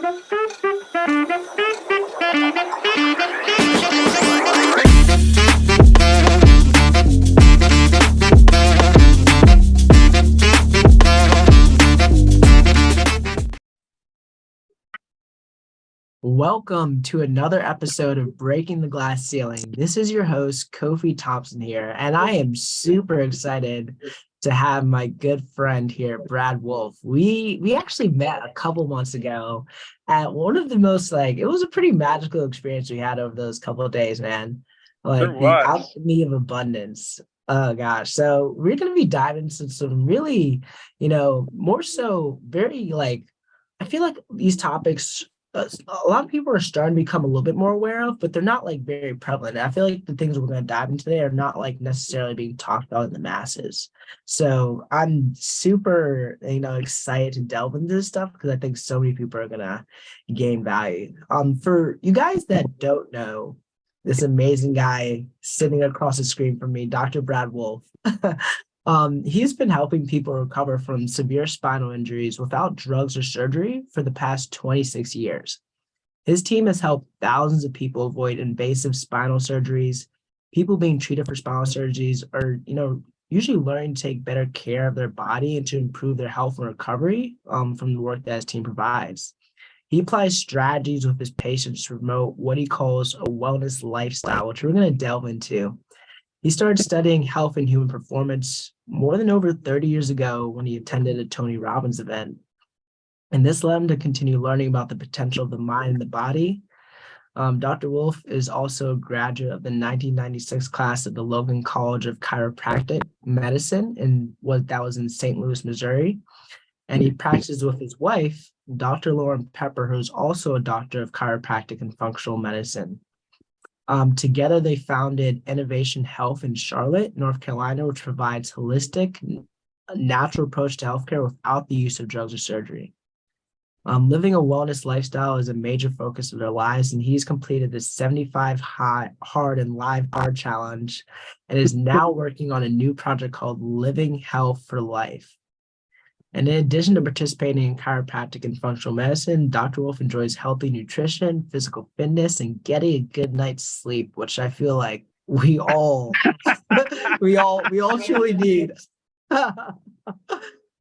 Welcome to another episode of Breaking the Glass Ceiling. This is your host, Kofi Thompson here, and I am super excited to have my good friend here, Brad Wolf. We actually met a couple months ago at one of the most it was a pretty magical experience we had over those couple of days, man. There Like the was. alchemy of abundance. Oh gosh. So we're gonna be diving into some really, more so very I feel like these topics a lot of people are starting to become a little bit more aware of, but they're not very prevalent. I feel like the things we're going to dive into today are not necessarily being talked about in the masses. So I'm super, excited to delve into this stuff because I think so many people are going to gain value. For you guys that don't know, this amazing guy sitting across the screen from me, Dr. Brad Wolf. He's been helping people recover from severe spinal injuries without drugs or surgery for the past 26 years. His team has helped thousands of people avoid invasive spinal surgeries. People being treated for spinal surgeries are, usually learning to take better care of their body and to improve their health and recovery from the work that his team provides. He applies strategies with his patients to promote what he calls a wellness lifestyle, which we're going to delve into. He started studying health and human performance more than over 30 years ago when he attended a Tony Robbins event. And this led him to continue learning about the potential of the mind and the body. Dr. Wolf is also a graduate of the 1996 class at the Logan College of Chiropractic Medicine, and that was in St. Louis, Missouri. And he practices with his wife, Dr. Lauren Pepper, who's also a doctor of chiropractic and functional medicine. Together, they founded Innovation Health in Charlotte, North Carolina, which provides holistic, natural approach to healthcare without the use of drugs or surgery. Living a wellness lifestyle is a major focus of their lives, and he's completed the 75 hard and live hard challenge and is now working on a new project called Living Health for Life. And in addition to participating in chiropractic and functional medicine, Dr. Wolf enjoys healthy nutrition, physical fitness, and getting a good night's sleep, which I feel like we all truly need.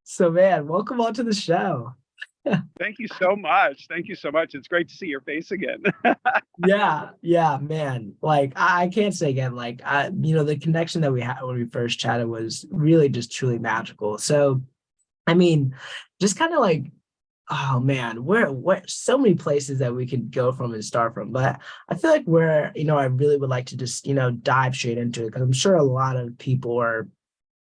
So man, welcome on to the show. Thank you so much. Thank you so much. It's great to see your face again. Yeah, man. I can't say again, the connection that we had when we first chatted was really just truly magical. So I mean, just kind of oh man, where so many places that we could go from and start from. But I feel like I really would like to just, dive straight into it because I'm sure a lot of people are,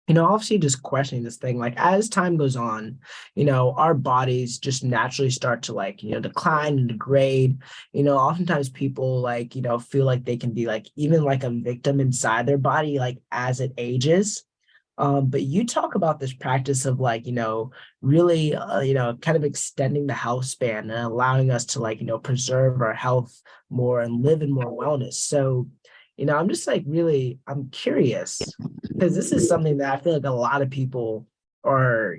obviously just questioning this thing. As time goes on, our bodies just naturally start to decline and degrade. Oftentimes people feel like they can be even a victim inside their body, as it ages. But you talk about this practice of really, kind of extending the health span and allowing us to preserve our health more and live in more wellness. So, I'm just I'm curious because this is something that I feel like a lot of people are,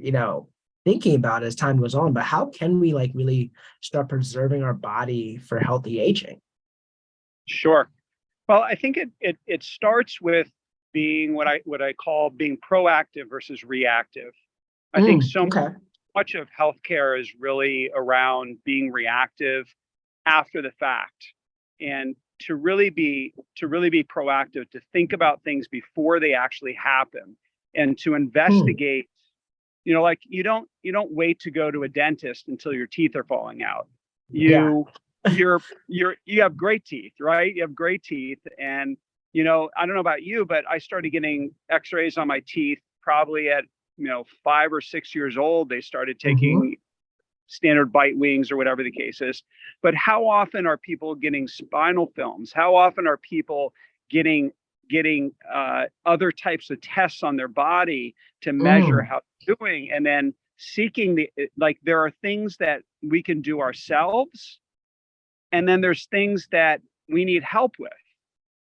thinking about as time goes on, but how can we really start preserving our body for healthy aging? Sure. Well, I think it starts with being what I call being proactive versus reactive. I think so much of healthcare is really around being reactive after the fact, and to really be proactive, to think about things before they actually happen, and to investigate. You don't wait to go to a dentist until your teeth are falling out. You have great teeth, right? You have great teeth, and I don't know about you, but I started getting x-rays on my teeth probably at 5 or 6 years old. They started taking standard bite wings or whatever the case is. But how often are people getting spinal films? How often are people getting other types of tests on their body to measure how they're doing, and then seeking there are things that we can do ourselves, and then there's things that we need help with.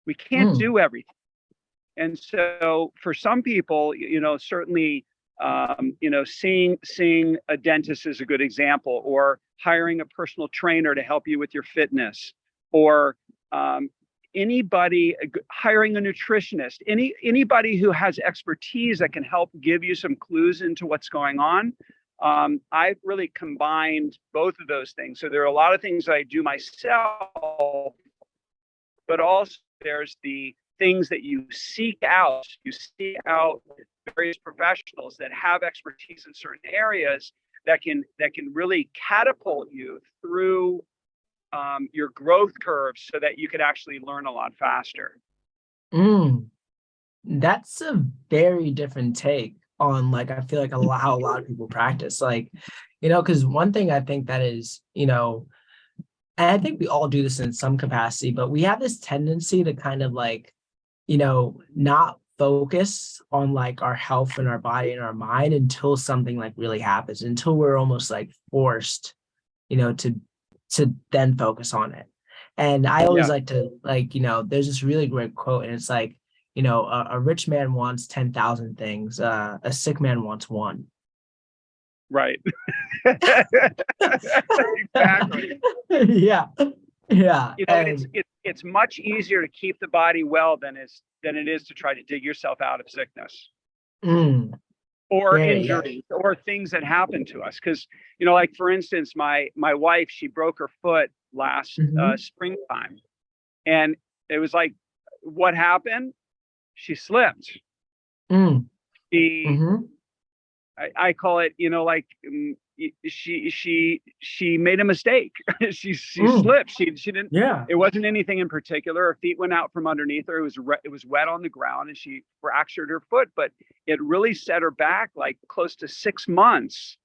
We can't do everything. And so for some people, certainly Seeing a dentist is a good example, or hiring a personal trainer to help you with your fitness, or anybody hiring a nutritionist, anybody who has expertise that can help give you some clues into what's going on. I've really combined both of those things. So there are a lot of things that I do myself, but also there's the things that you seek out. You seek out various professionals that have expertise in certain areas that can really catapult you through your growth curve so that you could actually learn a lot faster. Mm, that's a very different take on, like, I feel like how a lot of people practice. Like, because one thing I think that is, and I think we all do this in some capacity, but we have this tendency to kind of like, not focus on like our health and our body and our mind until something like really happens, until we're almost like forced, to then focus on it. And I always Yeah, like to, like, there's this really great quote, and it's like, a rich man wants 10,000 things, a sick man wants one. right. Exactly. Yeah. Yeah. It's And it's much easier to keep the body well than it is to try to dig yourself out of sickness mm, or yeah, yeah. injuries or things that happen to us. Because like for instance, my wife, she broke her foot last Mm-hmm. springtime, and it was like, what happened? She slipped. Mm, She mm-hmm. I call it, she made a mistake. She Mm, slipped. She didn't. yeah. It wasn't anything in particular. Her feet went out from underneath her. It was wet on the ground, and she fractured her foot. But it really set her back like close to 6 months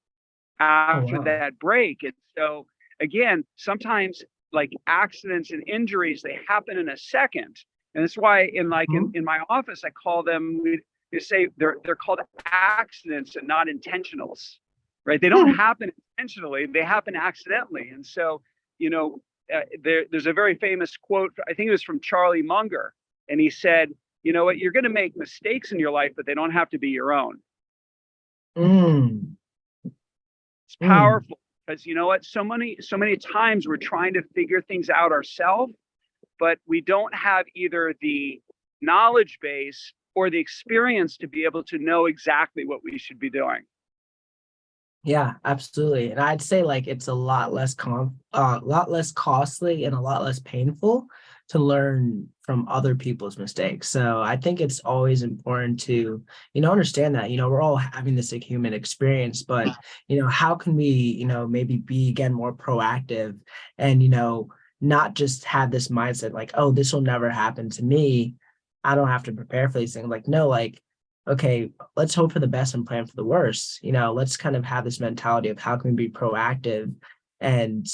Oh, after wow. that break. And so again, sometimes like accidents and injuries, they happen in a second. And that's why Mhm. in my office, I call them, you say they're called accidents and not intentionals, right? They don't happen intentionally, they happen accidentally. And so, there's a very famous quote, I think it was from Charlie Munger, and he said, you know what, you're going to make mistakes in your life, but they don't have to be your own. Mm, It's mm. powerful because you know what, so many times we're trying to figure things out ourselves, but we don't have either the knowledge base or the experience to be able to know exactly what we should be doing. Yeah, absolutely. And I'd say like it's a lot less costly and a lot less painful to learn from other people's mistakes. So I think it's always important to, understand that, we're all having this like, human experience, but how can we, maybe be again more proactive and, not just have this mindset like, oh, this will never happen to me. I don't have to prepare for these things. Like, no, like, okay, let's hope for the best and plan for the worst. Let's kind of have this mentality of how can we be proactive and,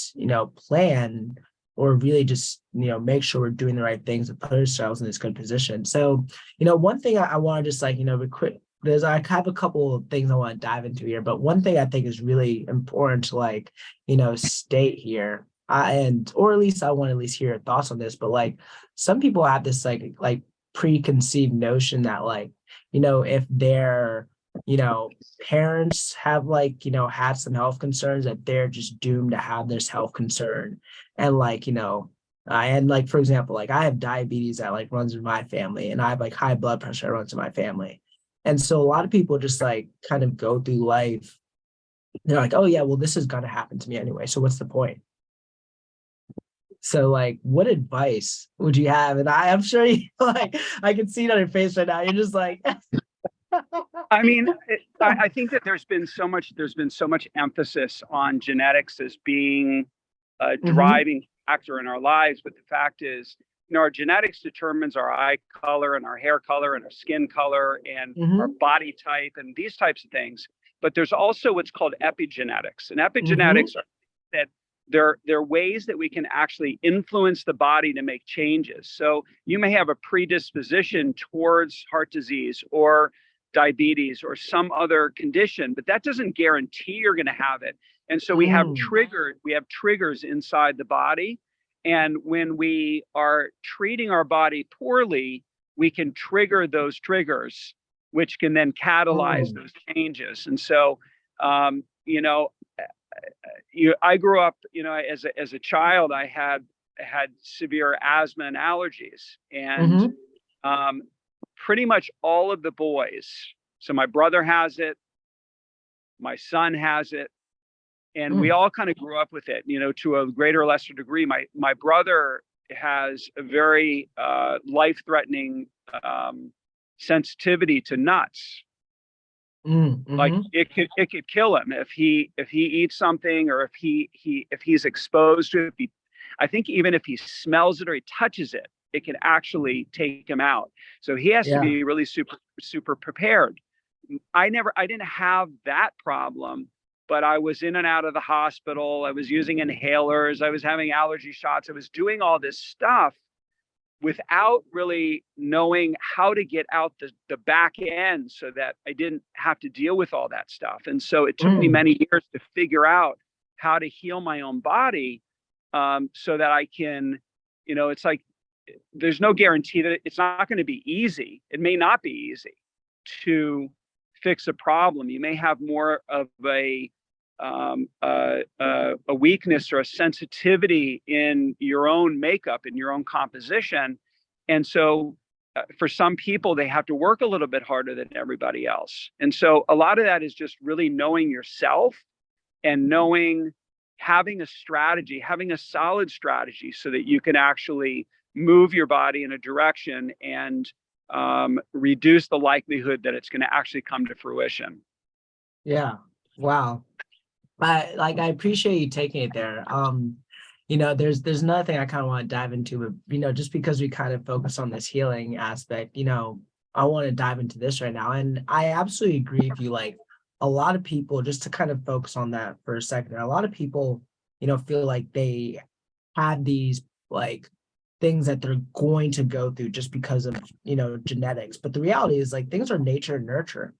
plan or really just, make sure we're doing the right things to put ourselves in this good position. So, one thing I want to just like, be quick. I have a couple of things I want to dive into here, but one thing I think is really important to like, state here. Or at least I want to at least hear your thoughts on this, but like some people have this like preconceived notion that like, if their, you know, parents have like, had some health concerns, that they're just doomed to have this health concern. And like, and like, for example, like I have diabetes that like runs in my family, and I have like high blood pressure that runs in my family. And so a lot of people just like kind of go through life. They're like, oh yeah, well, this is gonna happen to me anyway. So what's the point? So like what advice would you have? And I'm sure you like I can see it on your face right now. You're just like I mean, I think that there's been so much emphasis on genetics as being a hmm driving factor in our lives, but the fact is, our genetics determines our eye color and our hair color and our skin color and our hmm body type and these types of things. But there's also what's called epigenetics, and hmm epigenetics are that they're ways that we can actually influence the body to make changes. So you may have a predisposition towards heart disease or diabetes or some other condition, but that doesn't guarantee you're going to have it. And so mm, we have triggers inside the body. And when we are treating our body poorly, we can trigger those triggers which can then catalyze those changes. And so, you know, I grew up, you know, as a child, I had severe asthma and allergies, and Mm-hmm. pretty much all of the boys. So my brother has it, my son has it, and we Mm. all kind of grew up with it, you know, to a greater or lesser degree. My brother has a very life-threatening sensitivity to nuts. Mm. Like Mm-hmm. it could kill him if he eats something, or if he's exposed to it. I think even if he smells it or he touches it, it can actually take him out. So he has to Yeah. be really super prepared. I didn't have that problem, but I was in and out of the hospital. I was using inhalers. I was having allergy shots. I was doing all this stuff without really knowing how to get out the back end so that I didn't have to deal with all that stuff. And so it took me Mm. many years to figure out how to heal my own body, so that I can, you know, it's like there's no guarantee that it's not going to be easy. It may not be easy to fix a problem. You may have more of a weakness or a sensitivity in your own makeup, in your own composition. And so for some people, they have to work a little bit harder than everybody else. And so a lot of that is just really knowing yourself and knowing, having a strategy, having a solid strategy so that you can actually move your body in a direction and reduce the likelihood that it's going to actually come to fruition. Yeah. Wow. I appreciate you taking it there. There's another thing I kind of want to dive into, but just because we kind of focus on this healing aspect, I want to dive into this right now. And I absolutely agree with you. Like a lot of people, just to kind of focus on that for a second, a lot of people, feel like they have these like things that they're going to go through just because of, genetics. But the reality is like things are nature and nurture.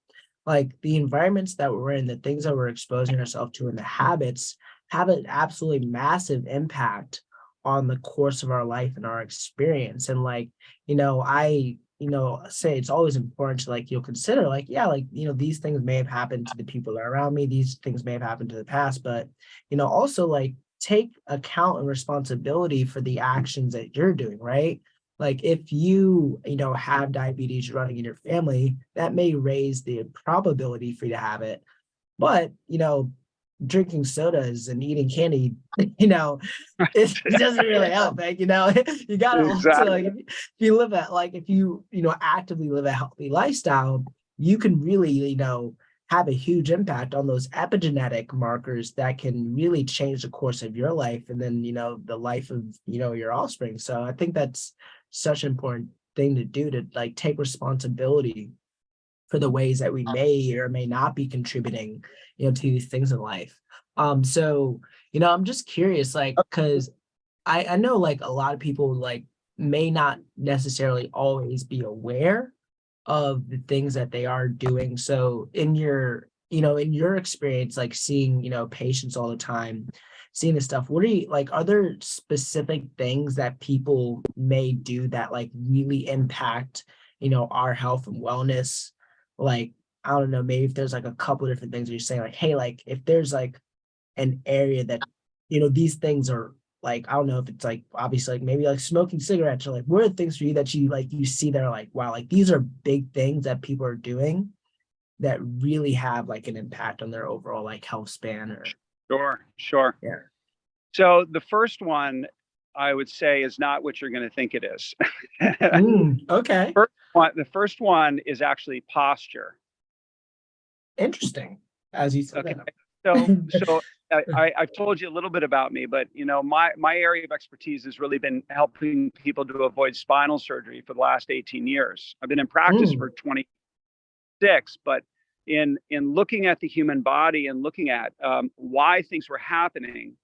Like the environments that we're in, the things that we're exposing ourselves to, and the habits have an absolutely massive impact on the course of our life and our experience. And I, say it's always important to consider yeah, these things may have happened to the people that are around me. These things may have happened to the past, but, also take account and responsibility for the actions that you're doing, right? Like if you have diabetes running in your family, that may raise the probability for you to have it. But drinking sodas and eating candy, it doesn't really help. Like, you gotta also Exactly. like if you live at if you actively live a healthy lifestyle, you can really, have a huge impact on those epigenetic markers that can really change the course of your life and then, the life of, your offspring. So I think that's such an important thing to do, to take responsibility for the ways that we may or may not be contributing, to these things in life. So, I'm just curious, because I know a lot of people may not necessarily always be aware of the things that they are doing. So in your experience, seeing, patients all the time, seeing this stuff, what are you are there specific things that people may do that really impact, our health and wellness? Like, I don't know, maybe if there's a couple of different things you're saying, hey, if there's an area that, these things are I don't know if it's obviously maybe smoking cigarettes, or what are the things for you that you see that are wow, these are big things that people are doing that really have an impact on their overall health span or Sure. yeah. So the first one I would say is not what you're going to think it is. Okay. The first one is actually posture. Interesting. As you said Okay. that. I've told you a little bit about me, but my area of expertise has really been helping people to avoid spinal surgery for the last 18 years. I've been in practice Mm, for 26, but in looking at the human body and looking at why things were happening,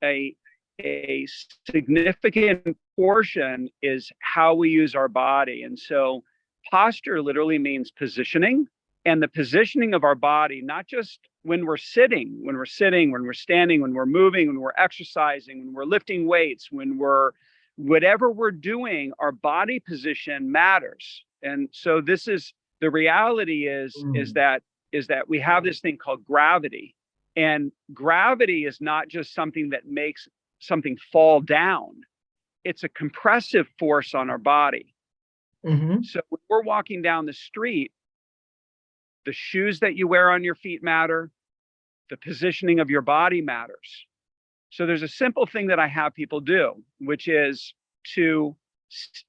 a a significant portion is how we use our body. And so posture literally means positioning, and the positioning of our body, not just when we're sitting, when we're standing, when we're moving, when we're exercising, when we're lifting weights, when we're whatever we're doing, our body position matters. And so this is The reality is Mm. that we have this thing called gravity, and gravity is not just something that makes something fall down. It's a compressive force on our body. Mm-hmm. So when we're walking down the street, the shoes that you wear on your feet matter, the positioning of your body matters. So there's a simple thing that I have people do, which is to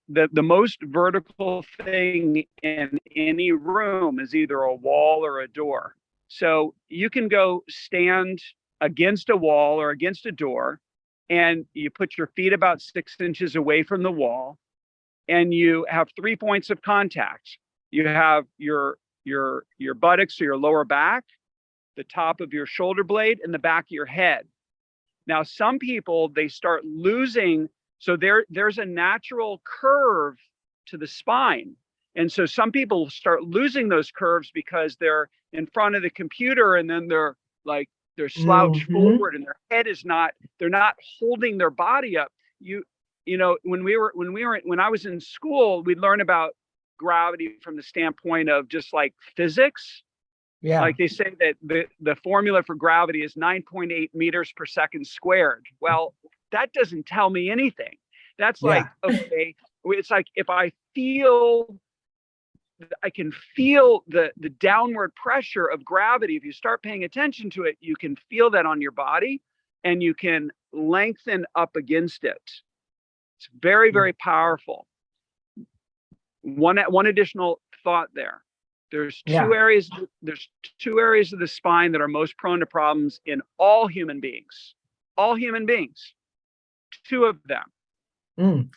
the most vertical thing in any room is either a wall or a door. So you can go stand against a wall or against a door, and you put your feet about 6 inches away from the wall, and you have 3 points of contact. You have your buttocks or your lower back, the top of your shoulder blade, and the back of your head. Now, some people, they start losing, so there's a natural curve to the spine. And so some people start losing those curves because they're in front of the computer, and then they're slouched Mm-hmm. forward, and their head is not, they're not holding their body up. You know, when I was in school, we'd learn about gravity from the standpoint of just like physics. Yeah. Like they say that the formula for gravity is 9.8 meters per second squared. Well, that doesn't tell me anything. That's like, Yeah. okay, it's like if I can feel the downward pressure of gravity. If you start paying attention to it, you can feel that on your body, and you can lengthen up against it. It's very, very powerful. One additional thought there. There's two Yeah. areas. There's two areas of the spine that are most prone to problems in all human beings. All human beings. Two of them. Mm.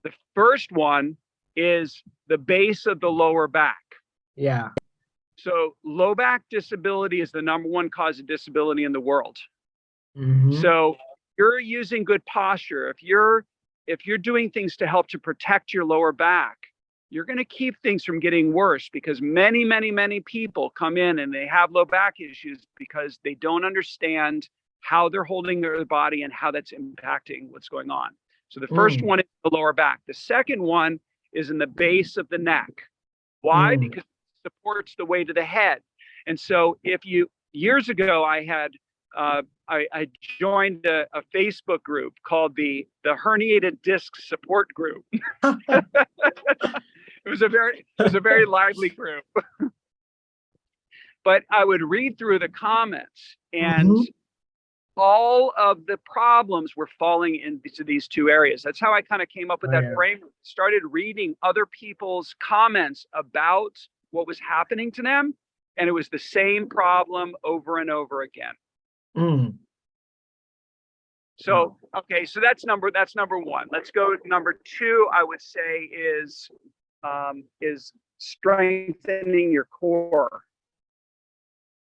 The first one is the base of the lower back. Yeah. So low back disability is the #1 cause of disability in the world. Mm-hmm. So you're using good posture. If you're doing things to help to protect your lower back, you're going to keep things from getting worse, because many, many, many people come in and they have low back issues because they don't understand how they're holding their body and how that's impacting what's going on. So the first Mm. one is the lower back. The second one is in the base of the neck. Why? Mm. Because it supports the weight of the head. And so years ago, I joined a Facebook group called the Herniated Disc Support Group. It was a very lively group. But I would read through the comments, and Mm-hmm. all of the problems were falling into these two areas. That's how I kind of came up with Oh that yeah. framework. Started reading other people's comments about what was happening to them, and it was the same problem over and over again. Mm. So, okay, so that's number one. Let's go to number two. I would say is strengthening your core.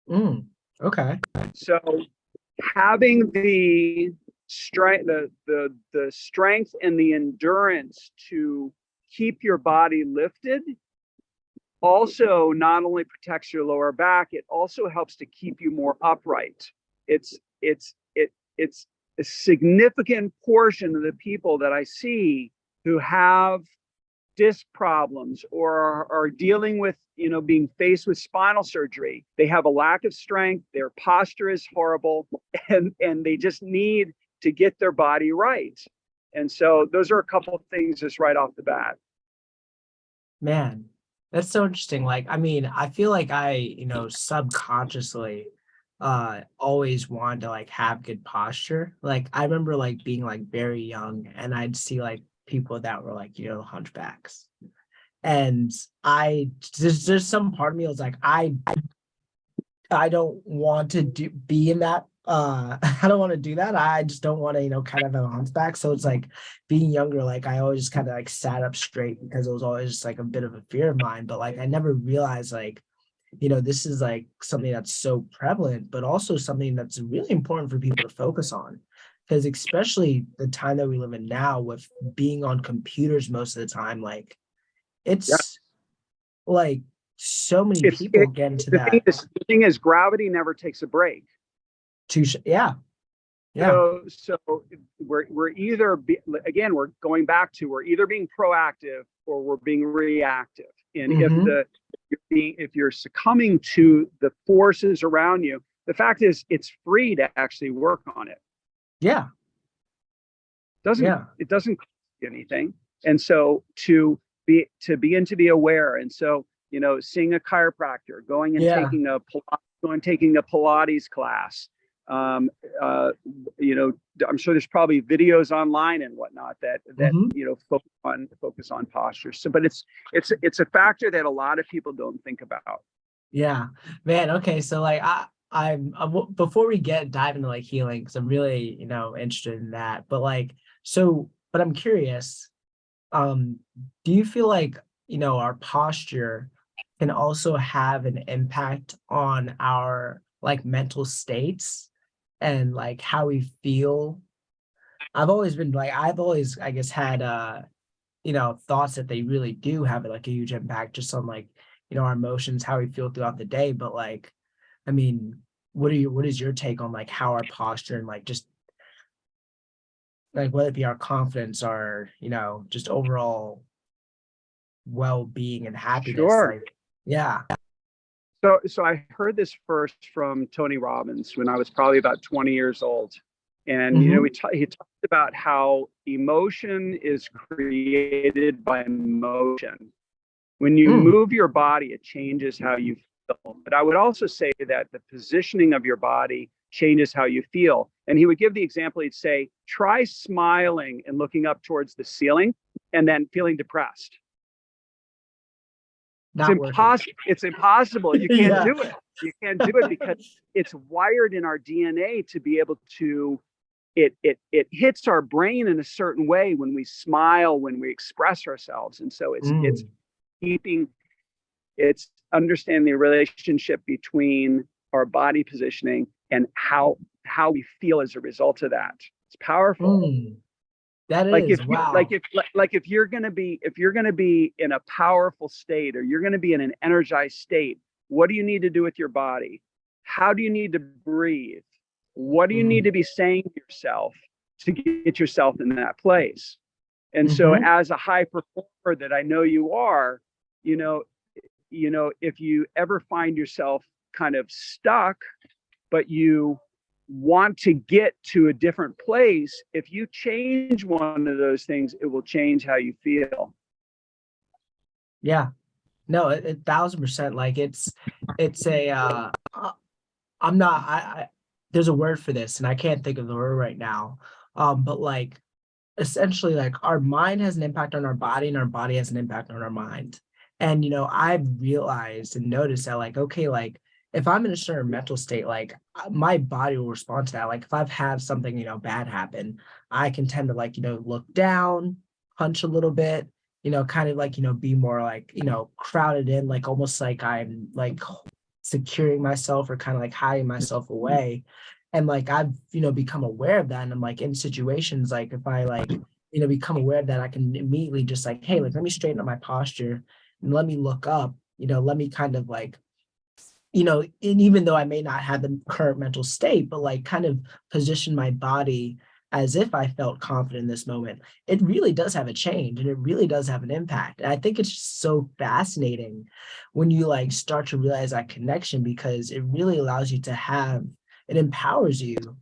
Mm. Okay. So having the strength, the strength and the endurance to keep your body lifted also not only protects your lower back, it also helps to keep you more upright. It's a significant portion of the people that I see who have disc problems or are dealing with, being faced with spinal surgery. They have a lack of strength, their posture is horrible, and they just need to get their body right. And so those are a couple of things just right off the bat. Man, that's so interesting. Like, I mean, I feel like I, subconsciously always wanted to like have good posture. Like I remember like being like very young and I'd see like people that were like, hunchbacks. And there's some part of me was like, I don't want to be in that. I don't want to do that. I just don't want to, kind of have a hunchback. So it's like being younger, like I always just kind of like sat up straight because it was always just like a bit of a fear of mine. But like I never realized like, this is like something that's so prevalent, but also something that's really important for people to focus on. Because especially the time that we live in now with being on computers most of the time, like Yeah. it's like so many It's people get into the thing that. is the thing is gravity never takes a break. Yeah, yeah. So we're either again, we're going back to, we're either being proactive or we're being reactive. And Mm-hmm. if you're succumbing to the forces around you, the fact is it's free to actually work on it. Yeah. Yeah. It doesn't cost you anything. And so to be aware. And so, seeing a chiropractor, Yeah. going and taking a Pilates class. Um, uh, I'm sure there's probably videos online and whatnot that Mm-hmm. focus on posture. So, but it's a factor that a lot of people don't think about. Yeah, man. Okay, so like before we dive into like healing, because I'm really interested in that. But like, but I'm curious. Um, do you feel like our posture can also have an impact on our like mental states and like how we feel? I've always I guess had thoughts that they really do have like a huge impact just on like, our emotions, how we feel throughout the day. But like, I mean, what is your take on like how our posture and like just like whether it be our confidence or, just overall well-being and happiness, Sure. like yeah. So I heard this first from Tony Robbins when I was probably about 20 years old. And, Mm-hmm. he talked about how emotion is created by motion. When you Mm, move your body, it changes how you feel. But I would also say that the positioning of your body changes how you feel. And he would give the example, he'd say, try smiling and looking up towards the ceiling and then feeling depressed. not working. It's impossible. You can't Yeah. do it. You can't do it because it's wired in our DNA to be able to. It hits our brain in a certain way when we smile, when we express ourselves, and so it's Mm, keeping it's understanding the relationship between our body positioning and how we feel as a result of that. It's powerful. mm, that Like is if you wow. if you're going to be in a powerful state, or you're going to be in an energized state, what do you need to do with your body? How do you need to breathe? What do you need Mm, to be saying to yourself to get yourself in that place? And so mm-hmm. as a high performer that I know you are, you know if you ever find yourself kind of stuck, but you want to get to a different place, if you change one of those things, it will change how you feel. Yeah. No, 1,000%. Like it's a I'm not I there's a word for this and I can't think of the word right now. But like essentially like our mind has an impact on our body and our body has an impact on our mind. And I've realized and noticed that like, okay, like if I'm in a certain mental state, like my body will respond to that. Like if I've had something, bad happen, I can tend to like, look down, hunch a little bit, kind of like, be more like, crowded in, like almost like I'm like securing myself or kind of like hiding myself away. And like I've, become aware of that. And I'm like in situations like if I like, become aware of that, I can immediately just like, hey, like let me straighten up my posture and let me look up, let me kind of like, and even though I may not have the current mental state, but like kind of position my body as if I felt confident in this moment, it really does have a change and it really does have an impact. And I think it's just so fascinating when you like start to realize that connection because it really allows you to have, it empowers you,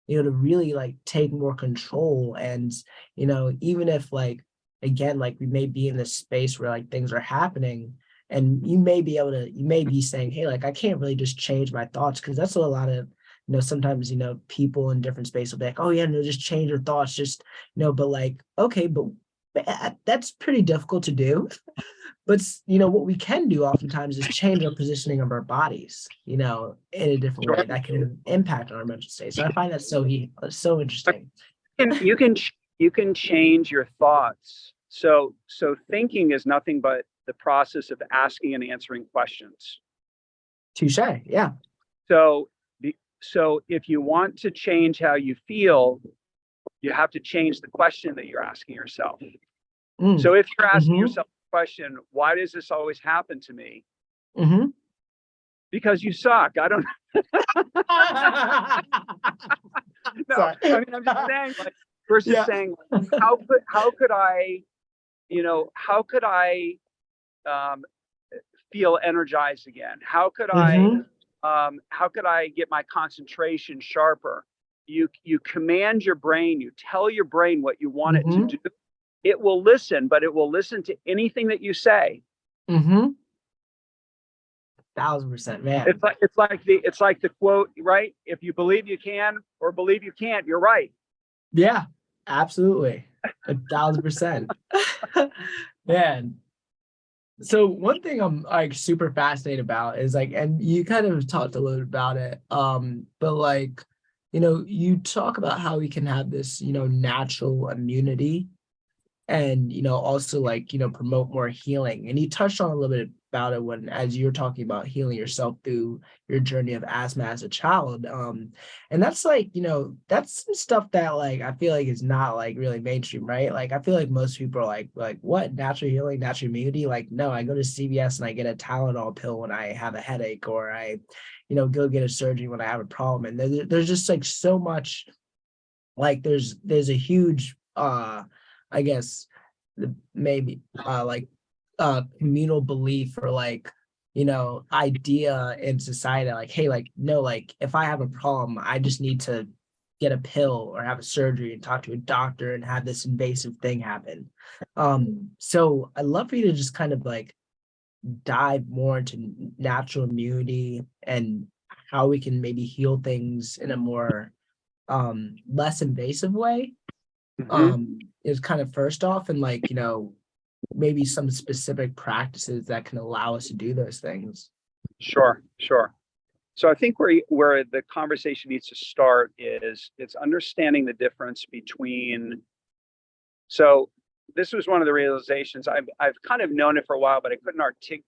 to really like take more control. And, even if like, again, like we may be in this space where like things are happening, and you may be saying, hey, like I can't really just change my thoughts because that's what a lot of sometimes people in different space will be like, oh yeah, no, just change your thoughts, just but like okay, but that's pretty difficult to do. But what we can do oftentimes is change our positioning of our bodies, in a different way Sure. that can impact our mental state. So I find that so interesting. And you can change your thoughts. So thinking is nothing but the process of asking and answering questions. Touche. Yeah. So so if you want to change how you feel, you have to change the question that you're asking yourself. Mm. So if you're asking Mm-hmm. yourself the question, why does this always happen to me? Mm-hmm. Because you suck. I don't know. Sorry. I mean, I'm just saying, like, versus Yeah. saying, how could I, how could I um, feel energized again? Mm-hmm. How could I get my concentration sharper? You command your brain, you tell your brain what you want it to Mm-hmm. do. It will listen, but it will listen to anything that you say. Mm-hmm. 1,000%, man. It's like the quote, right? If you believe you can or believe you can't, you're right. Yeah, absolutely. 1,000%. Man. So one thing I'm like super fascinated about is like, and you kind of talked a little bit about it, but like, you talk about how we can have this, natural immunity and also like promote more healing, and you touched on a little bit about it when as you were talking about healing yourself through your journey of asthma as a child, and that's like that's some stuff that like I feel like is not like really mainstream, right? Like I feel like most people are like what, natural healing, natural immunity? Like no, I go to CVS and I get a Tylenol pill when I have a headache, or I go get a surgery when I have a problem, and there's just like so much, like there's a huge I guess maybe like communal belief, or like idea in society, like hey, like no, like if I have a problem I just need to get a pill or have a surgery and talk to a doctor and have this invasive thing happen. So I'd love for you to just kind of like dive more into natural immunity and how we can maybe heal things in a more less invasive way, Mm-hmm. is kind of first off, and like maybe some specific practices that can allow us to do those things. Sure, sure. So I think where the conversation needs to start is it's understanding the difference between. So this was one of the realizations I've kind of known it for a while, but I couldn't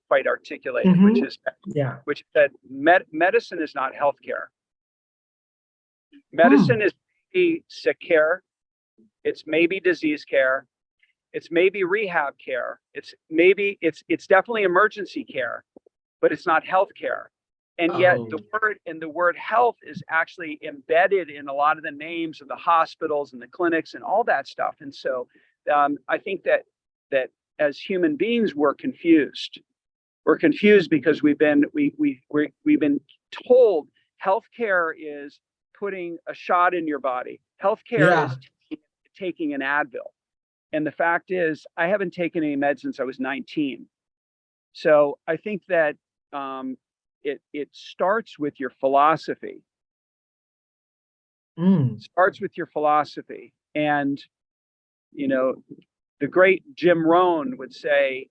quite articulate it, Mm-hmm. Yeah. which is that medicine is not healthcare. Hmm. Medicine is maybe sick care, it's maybe disease care, it's maybe rehab care, it's definitely emergency care, but it's not healthcare. And yet Oh. the word health is actually embedded in a lot of the names of the hospitals and the clinics and all that stuff. And so I think that as human beings we're confused. We're confused because we've been told healthcare is putting a shot in your body. Healthcare Yeah. is taking an Advil. And the fact is, I haven't taken any meds since I was 19. So I think that it starts with your philosophy. Mm. Starts with your philosophy, and you know, the great Jim Rohn would say,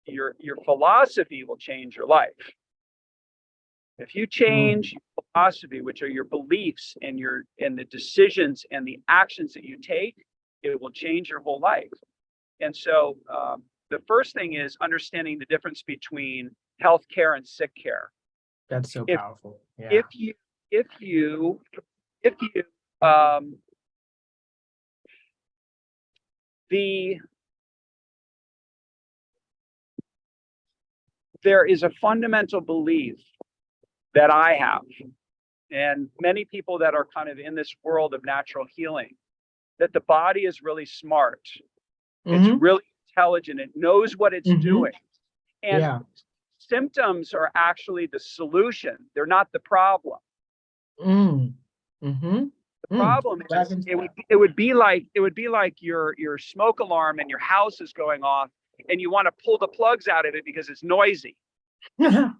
your philosophy will change your life. If you Mm. change your philosophy, which are your beliefs and the decisions and the actions that you take, it will change your whole life. And so the first thing is understanding the difference between healthcare and sick care. That's so If powerful. Yeah. if you if you if you the there is a fundamental belief that I have, and many people that are kind of in this world of natural healing, that the body is really smart. It's Mm-hmm. really intelligent. It knows what it's Mm-hmm. doing. And Yeah. symptoms are actually the solution. They're not the problem. Mm. Mm-hmm. The Mm. problem Dive is into it would be like your smoke alarm in your house is going off and you want to pull the plugs out of it because it's noisy. that.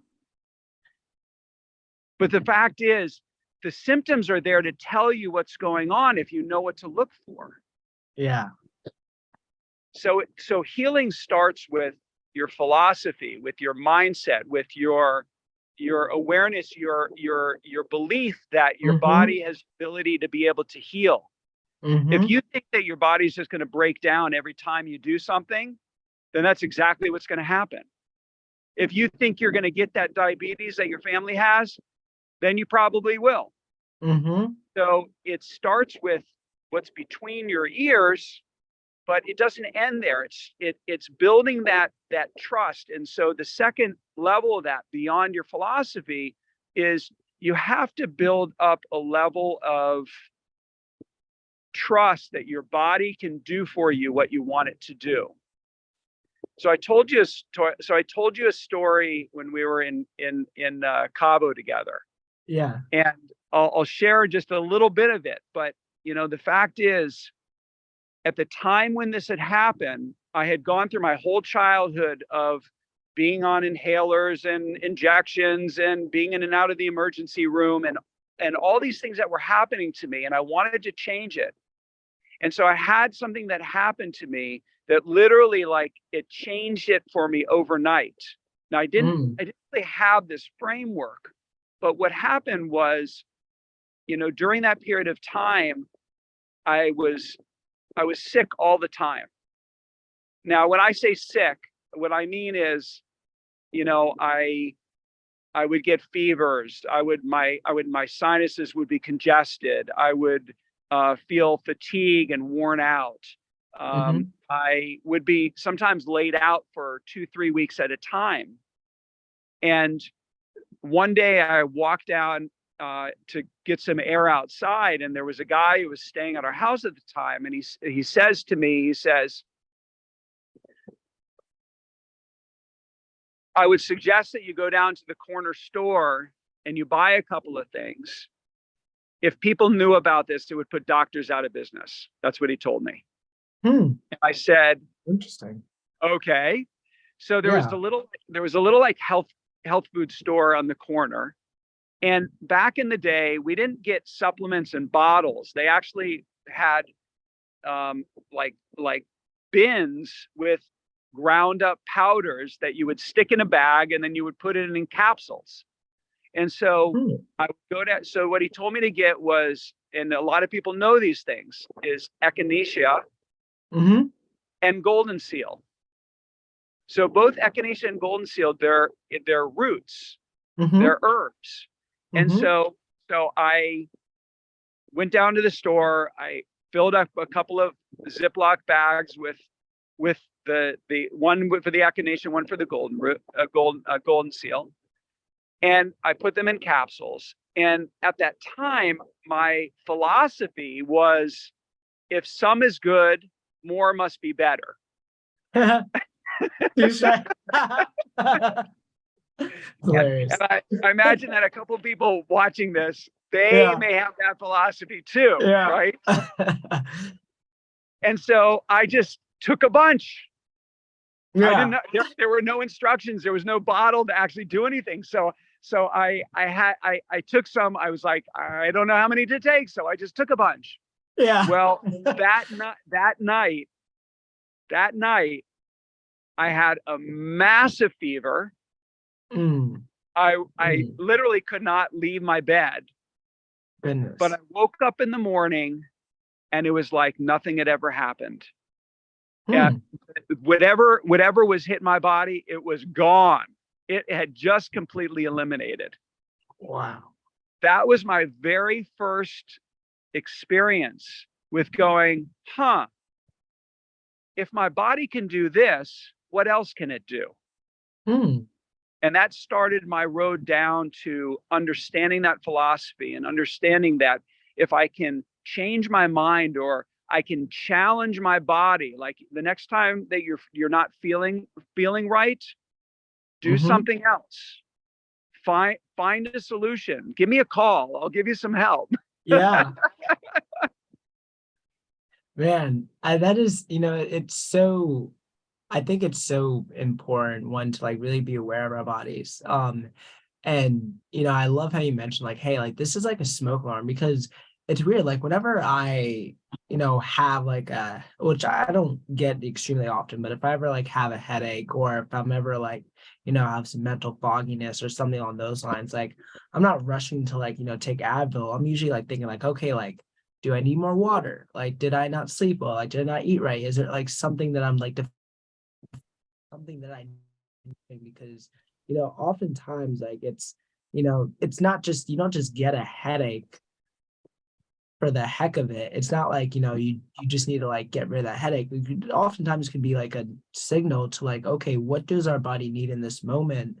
But the fact is, the symptoms are there to tell you what's going on if you know what to look for. Yeah. So healing starts with your philosophy, with your mindset, with your awareness, your belief that your Mm-hmm. body has the ability to be able to heal. If Mm-hmm. you think that your body's just going to break down every time you do something, then that's exactly what's going to happen. If you think you're going to get that diabetes that your family has, then you probably will. Mm-hmm. So it starts with what's between your ears, but it doesn't end there. It's building that trust. And so the second level of that, beyond your philosophy, is you have to build up a level of trust that your body can do for you what you want it to do. So I told you a so I told you a story when we were in Cabo together, Yeah. and I'll share just a little bit of it. But the fact is, at the time when this had happened, I had gone through my whole childhood of being on inhalers and injections and being in and out of the emergency room and all these things that were happening to me, and I wanted to change it. And so I had something that happened to me that literally, like, it changed it for me overnight. Now Mm. I didn't really have this framework, but what happened was, during that period of time, I was I was sick all the time. Now, when I say sick, what I mean is, I would get fevers. My sinuses would be congested. I would feel fatigue and worn out. Mm-hmm. I would be sometimes laid out for 2, 3 weeks at a time. And one day I walked down to get some air outside, and there was a guy who was staying at our house at the time, and he says to me, he says, "I would suggest that you go down to the corner store and you buy a couple of things. If people knew about this, it would put doctors out of business." That's what he told me. Hmm. And I said, Interesting. "Okay." So Yeah. there was a little like health food store on the corner. And back in the day, we didn't get supplements in bottles. They actually had um, like bins with ground up powders that you would stick in a bag and then you would put it in capsules. And so Hmm. I would go to, so what he told me to get was, and a lot of people know these things, is echinacea Mm-hmm. and golden seal. So both echinacea and golden seal, they're roots, Mm-hmm. they're herbs. And Mm-hmm. so I went down to the store. I filled up a couple of Ziploc bags with the one for the echinacea, one for the golden seal, and I put them in capsules. And at that time, my philosophy was, if some is good, more must be better. Touche. And Hilarious. I imagine that a couple of people watching this, they Yeah. may have that philosophy too, Yeah. right? And so I just took a bunch. I didn't Yeah. know there were no instructions. There was no bottle to actually do anything. So I took some. I was like, I don't know how many to take, so I just took a bunch. Yeah. Well, that night, I had a massive fever. Mm. I Mm. literally could not leave my bed, but I Goodness. woke up in the morning and it was like nothing had ever happened. Uh, Hmm. whatever was hit my body, it was gone. It had just completely eliminated. Wow. That was my very first experience with going, huh, if my body can do this, what else can it do? Hmm. And that started my road down to understanding that philosophy and understanding that if I can change my mind, or I can challenge my body, like the next time that you're not feeling right, do Mm-hmm. something else. Find a solution. Give me a call. I'll give you some help. Yeah. Man, that is, it's so, I think it's so important, one, to like really be aware of our bodies. And I love how you mentioned like, hey, like this is like a smoke alarm, because it's weird. Like whenever I, have like which I don't get extremely often, but if I ever like have a headache, or if I'm ever like, have some mental fogginess or something on those lines, like I'm not rushing to like, take Advil. I'm usually like thinking like, okay, like, do I need more water? Like, did I not sleep well? Like, did I not eat right? Is it like something that I'm like something that I need? Because oftentimes like it's not just, you don't just get a headache for the heck of it. It's not like you just need to like get rid of that headache. Oftentimes can be like a signal to like, okay, what does our body need in this moment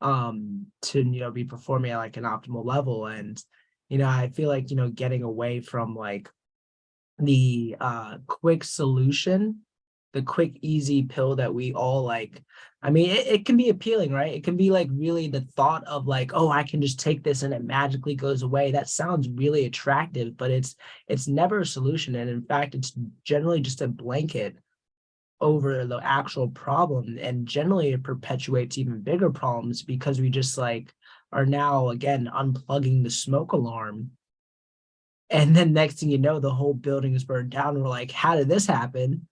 to be performing at like an optimal level? And I feel like getting away from like the quick solution the quick, easy pill that we all like. I mean, it can be appealing, right? It can be like really the thought of like, oh, I can just take this and it magically goes away. That sounds really attractive, but it's never a solution. And in fact, it's generally just a blanket over the actual problem. And generally it perpetuates even bigger problems because we just like are now again unplugging the smoke alarm. And then next thing you know, the whole building is burned down. And we're like, how did this happen?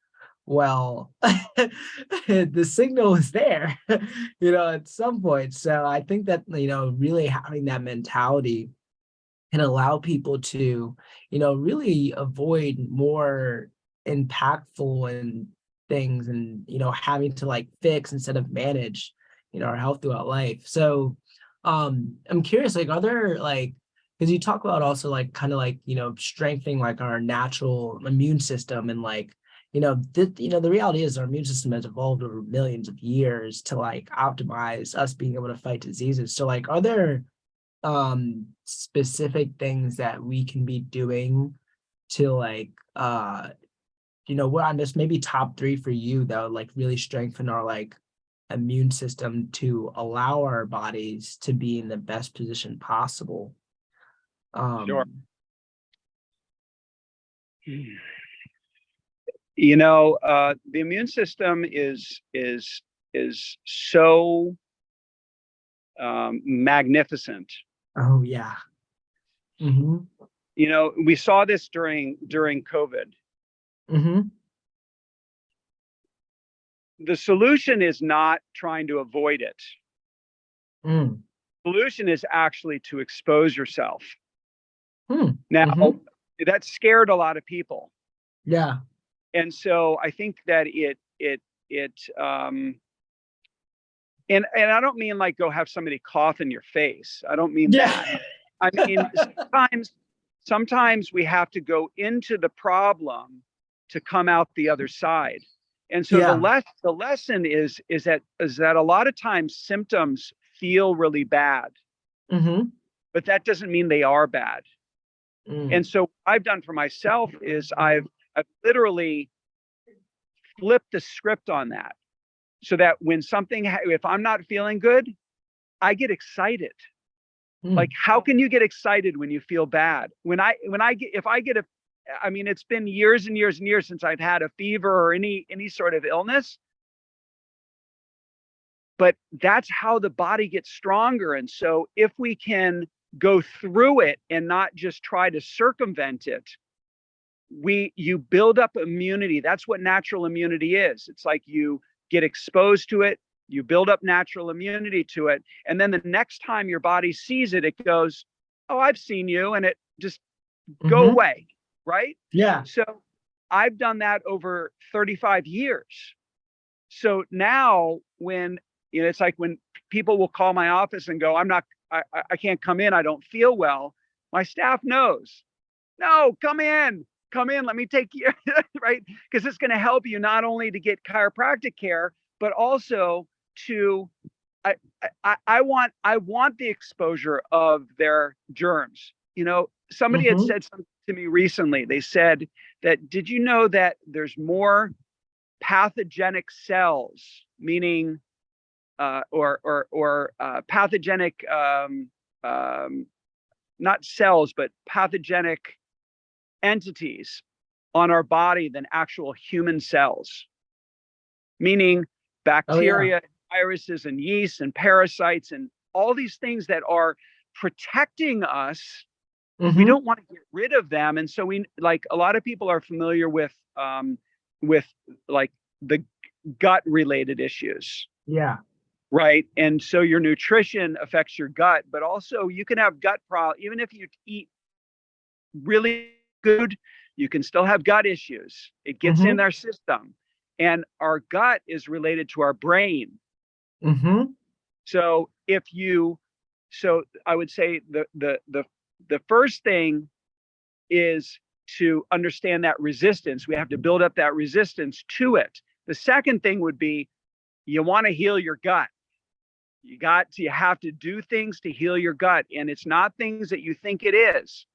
Well, the signal is there, at some point. So I think that, really having that mentality can allow people to, really avoid more impactful and things and, having to like fix instead of manage, our health throughout life. So I'm curious, like, are there like, because you talk about also like kind of like, strengthening like our natural immune system and like, the reality is our immune system has evolved over millions of years to like optimize us being able to fight diseases. So like, are there specific things that we can be doing to like what on this maybe top three for you that would like really strengthen our like immune system to allow our bodies to be in the best position possible? Sure. um The immune system is so magnificent. oh yeah. Mm-hmm. We saw this during COVID. Mm-hmm. The solution is not trying to avoid it. Mm. The solution is actually to expose yourself. Mm. Now, Mm-hmm. that scared a lot of people, Yeah. and so I think that it and I don't mean like go have somebody cough in your face. I don't mean Yeah. that. I mean sometimes we have to go into the problem to come out the other side. And so Yeah. the lesson is that a lot of times symptoms feel really bad, Mm-hmm. but that doesn't mean they are bad. And Mm. so what I've done for myself is I've literally flipped the script on that, so that when if I'm not feeling good, I get excited. Like, Mm. how can you get excited when you feel bad? If I get I mean, it's been years and years and years since I've had a fever or any sort of illness, but that's how the body gets stronger. And so if we can go through it and not just try to circumvent it, you build up immunity. That's what natural immunity is. It's like you get exposed to it, you build up natural immunity to it, and then the next time your body sees it, it goes, oh, I've seen you, and it just go Mm-hmm. away, right? Yeah. So I've done that over 35 years. So now when it's like when people will call my office and go, I can't come in, I don't feel well, my staff knows, no, come in, let me take you, right? Because it's going to help you not only to get chiropractic care, but also to, I want the exposure of their germs. Somebody had Mm-hmm. said something to me recently. They said that, did you know that there's more pathogenic cells, meaning pathogenic, not cells, but pathogenic entities on our body than actual human cells, meaning Oh yeah. bacteria, viruses, and yeasts and parasites and all these things that are protecting us. We Mm-hmm. don't want to get rid of them. And so like a lot of people are familiar with like the gut related issues, Yeah. right? And so your nutrition affects your gut, but also you can have gut problems even if you eat really good. You can still have gut issues. It gets in Mm-hmm. our system, and our gut is related to our brain. Mm-hmm. So I would say the first thing is to understand that resistance. We have to build up that resistance to it. The second thing would be, you want to heal your gut. You have to do things to heal your gut, and it's not things that you think it is.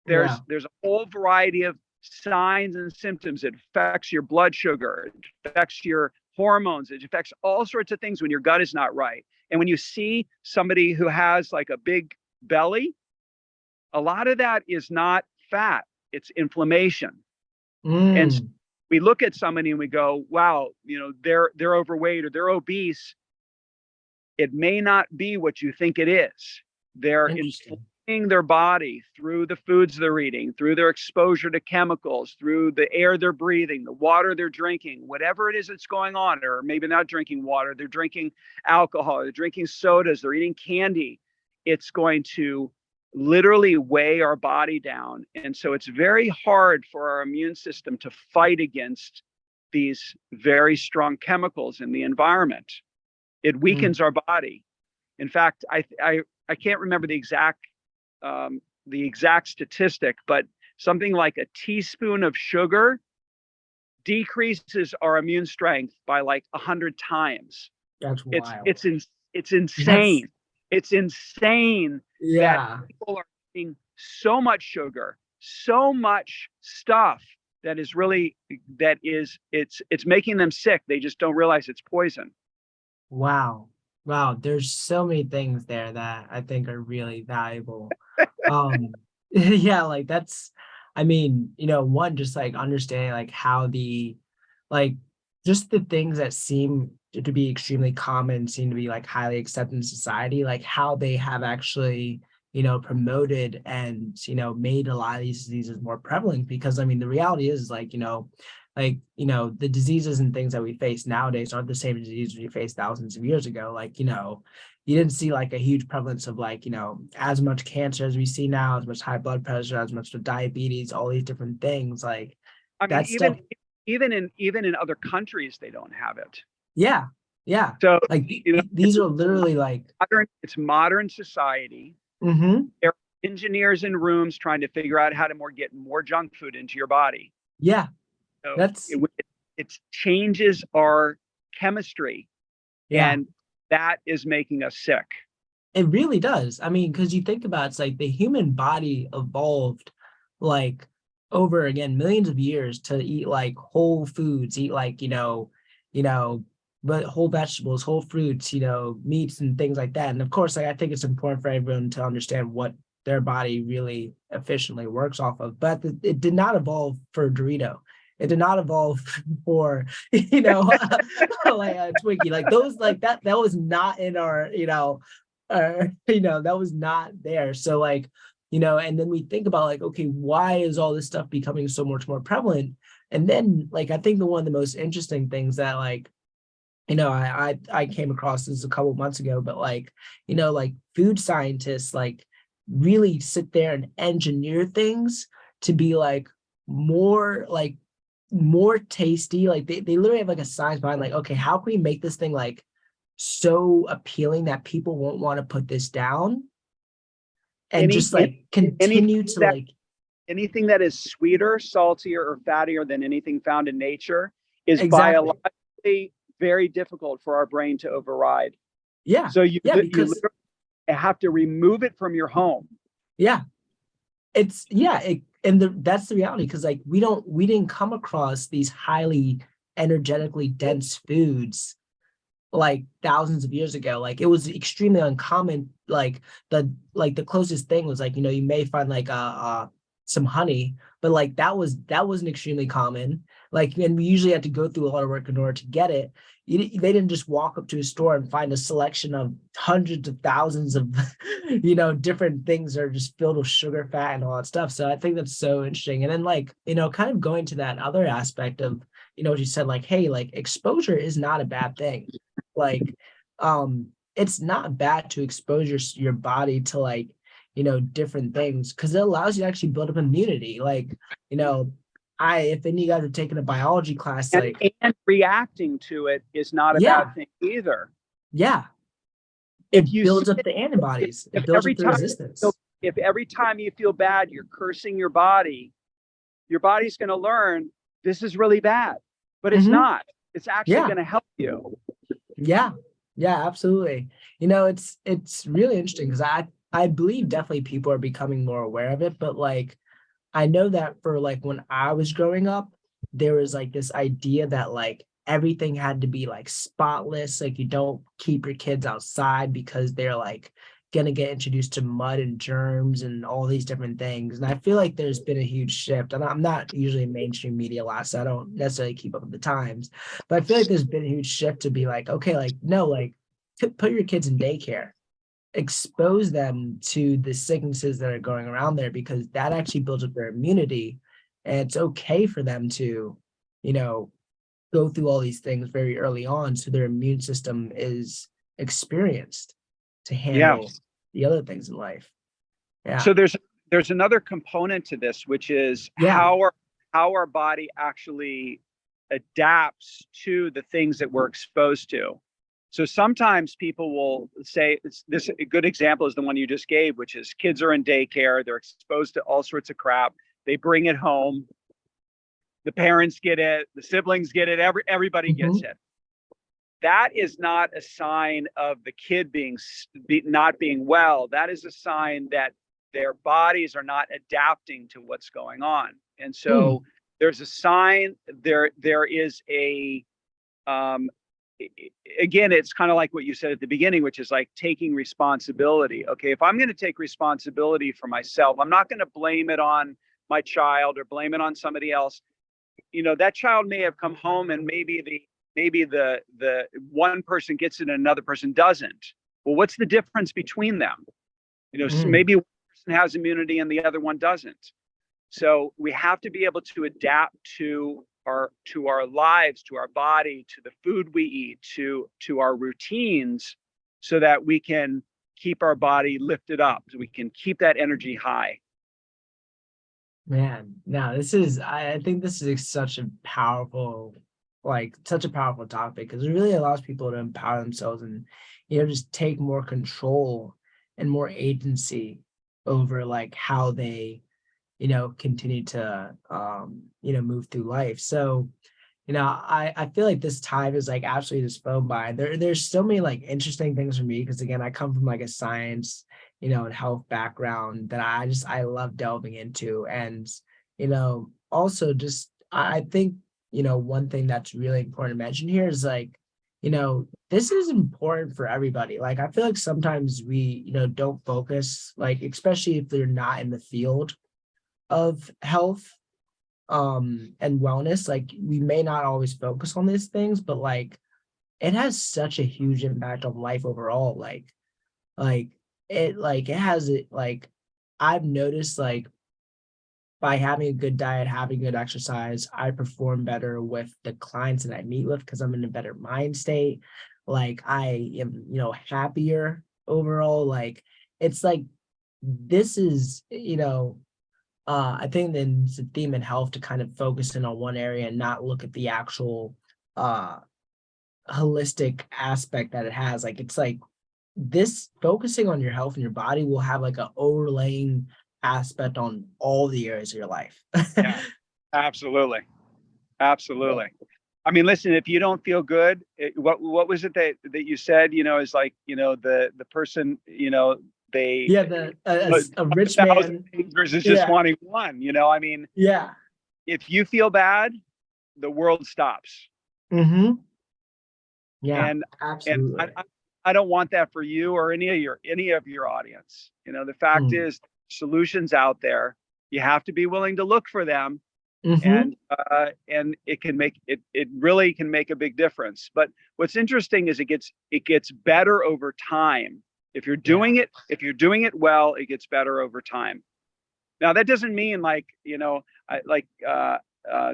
Yeah. There's a whole variety signs and symptoms. It affects your blood sugar, it affects your hormones, it affects all sorts of things when your gut is not right. And when you see somebody who has like a big belly, a lot of that is not fat, it's inflammation. And so Mm, we look at somebody and we go, wow, they're overweight or they're obese. It may not be what you think it is. They're interesting. inflaming their body through the foods they're eating, through their exposure to chemicals, through the air they're breathing, the water they're drinking, whatever it is that's going on. Or maybe not drinking water, they're drinking alcohol, they're drinking sodas, they're eating candy. It's going to literally weigh our body down. And so it's very hard for our immune system to fight against these very strong chemicals in the environment. It Mm, weakens our body. In fact, I can't remember the exact statistic, but something like a teaspoon of sugar decreases our immune strength by like 100 times. that's It's wild. it's in, it's That's insane. It's insane that yeah. people are eating so much sugar, so much stuff that is really it's making them sick. They just don't realize it's poison. Wow. Wow. There's so many things there that I think are really valuable. Um, yeah, like that's, I mean, one, just like understanding like how like, just the things that seem to be extremely common, seem to be like highly accepted in society, like how they have actually, promoted and, made a lot of these diseases more prevalent. Because I mean, the reality is the diseases and things that we face nowadays aren't the same diseases we faced thousands of years ago. Like, you didn't see like a huge prevalence of like, as much cancer as we see now, as much high blood pressure, as much diabetes, all these different things. Like I mean, that stuff. even in other countries, they don't have it. Yeah. Yeah. So Like it's these are literally like, modern society. mm-hmm. There are engineers in rooms trying to figure out how to get more junk food into your body. Yeah. So That's, it changes our chemistry, yeah. and that is making us sick. It really does. I mean, because you think about it's like the human body evolved like over again millions of years to eat like whole foods, eat like, you know, but whole vegetables, whole fruits, meats and things like that. And of course, like I think it's important for everyone to understand what their body really efficiently works off of. But it did not evolve for Dorito. It did not evolve for, like a Twinkie. Like those, like that was not in our, that was not there. So like, and then we think about like, okay, why is all this stuff becoming so much more prevalent? And then like I think one of the most interesting things that like, I came across this a couple months ago, but like, like food scientists like really sit there and engineer things to be like more tasty. Like they literally have like a science behind like, okay, how can we make this thing like so appealing that people won't want to put this down and Any just like continue anything to that like anything that is sweeter, saltier, or fattier than anything found in nature is exactly. biologically very difficult for our brain to override. Yeah. So you Yeah, you because literally have to remove it from your home. yeah, it's yeah, and that's the reality because like we didn't come across these highly energetically dense foods like thousands of years ago. Like it was extremely uncommon. The closest thing was like, you may find like some honey, but like that wasn't extremely common. Like, and we usually had to go through a lot of work in order to get it. They didn't just walk up to a store and find a selection of hundreds of thousands of different things that are just filled with sugar, fat, and all that stuff. So I think that's so interesting. And then like, kind of going to that other aspect of, what you said, like, hey, like exposure is not a bad thing. Like, it's not bad to expose your body to like, different things because it allows you to actually build up immunity. Like, if any of you guys are taking a biology class, and, like, and reacting to it is not a bad yeah, thing either. yeah, If it you see builds up it, the antibodies, if it builds every up the time resistance. if every time you feel bad, you're cursing your body's going to learn this is really bad, but it's Hmm. not. It's actually Yeah, going to help you. yeah, yeah, absolutely. It's really interesting because I believe definitely people are becoming more aware of it, but like I know that for like when I was growing up, there was like this idea that like everything had to be like spotless. Like you don't keep your kids outside because they're like gonna get introduced to mud and germs and all these different things. And I feel like there's been a huge shift. And I'm not usually in mainstream media a lot, so I don't necessarily keep up with the times. But I feel like there's been a huge shift to be like, okay, like no, like put your kids in daycare, expose them to the sicknesses that are going around there, because that actually builds up their immunity. And it's okay for them to, you know, go through all these things very early on so their immune system is experienced to Yeah. handle the other things in life. Yeah. So there's another component to this, which is Yeah. how our body actually adapts to the things that we're exposed to. So sometimes people will say, this a good example is the one you just gave, which is kids are in daycare, they're exposed to all sorts of crap, they bring it home, the parents get it, the siblings get it, everybody gets Hmm. it. That is not a sign of the kid not being well. That is a sign that their bodies are not adapting to what's going on. And so Mm. there's a sign. There is a um, again, it's kind of like what you said at the beginning, which is like taking responsibility. Okay, if I'm going to take responsibility for myself, I'm not going to blame it on my child or blame it on somebody else. That child may have come home and maybe the one person gets it and another person doesn't. Well, what's the difference between them? Mm. Maybe one person has immunity and the other one doesn't. So we have to be able to adapt to our lives, to our body, to the food we eat, to our routines, so that we can keep our body lifted up, so we can keep that energy high. Man, no, I think this is such a powerful, like such a powerful topic, because it really allows people to empower themselves and, just take more control and more agency over like how they, continue to, move through life. So, I feel like this time is like absolutely just flown by. There's so many like interesting things for me because again, I come from like a science, and health background that I love delving into. And, also just I think, one thing that's really important to mention here is like, this is important for everybody. Like I feel like sometimes we, don't focus, like, especially if they're not in the field of health and wellness, like we may not always focus on these things, but like it has such a huge impact on life overall. Like it has it like I've noticed like by having a good diet, having good exercise, I perform better with the clients that I meet with because I'm in a better mind state. Like I am, happier overall. Like it's like this is, I think then it's a theme in health to kind of focus in on one area and not look at the actual uh holistic aspect that it has. Like it's like this focusing on your health and your body will have like an overlaying aspect on all the areas of your life. Yeah, absolutely. Absolutely. I mean, listen, if you don't feel good, what was it that you said, is like, the person, they Yeah, the want a a rich thousand man. things versus just Yeah, wanting one. I mean, yeah. if you feel bad, the world stops. Mm-hmm. Yeah, And and I, absolutely. I I don't want that for you or any of your audience. The fact Mm. is, solutions out there. You have to be willing to look for them, Mm-hmm. and it really can make a big difference. But what's interesting is it gets better over time. Yeah. If you're doing it well, it gets better over time. Now that doesn't mean like,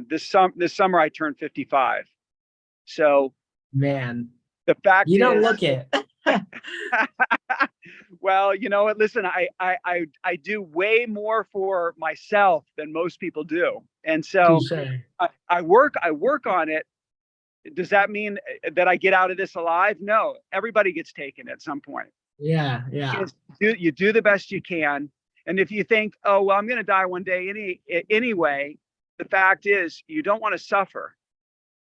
this summer I turned 55. So Man, the fact you don't is, look it. well, you know what? Listen, I do way more for myself than most people do, and so Touche. I work on it. Does that mean that I get out of this alive? No, everybody gets taken at some point. Yeah, yeah. You do the best you can, and if you think, oh well, I'm going to die one day anyway, the fact is you don't want to suffer.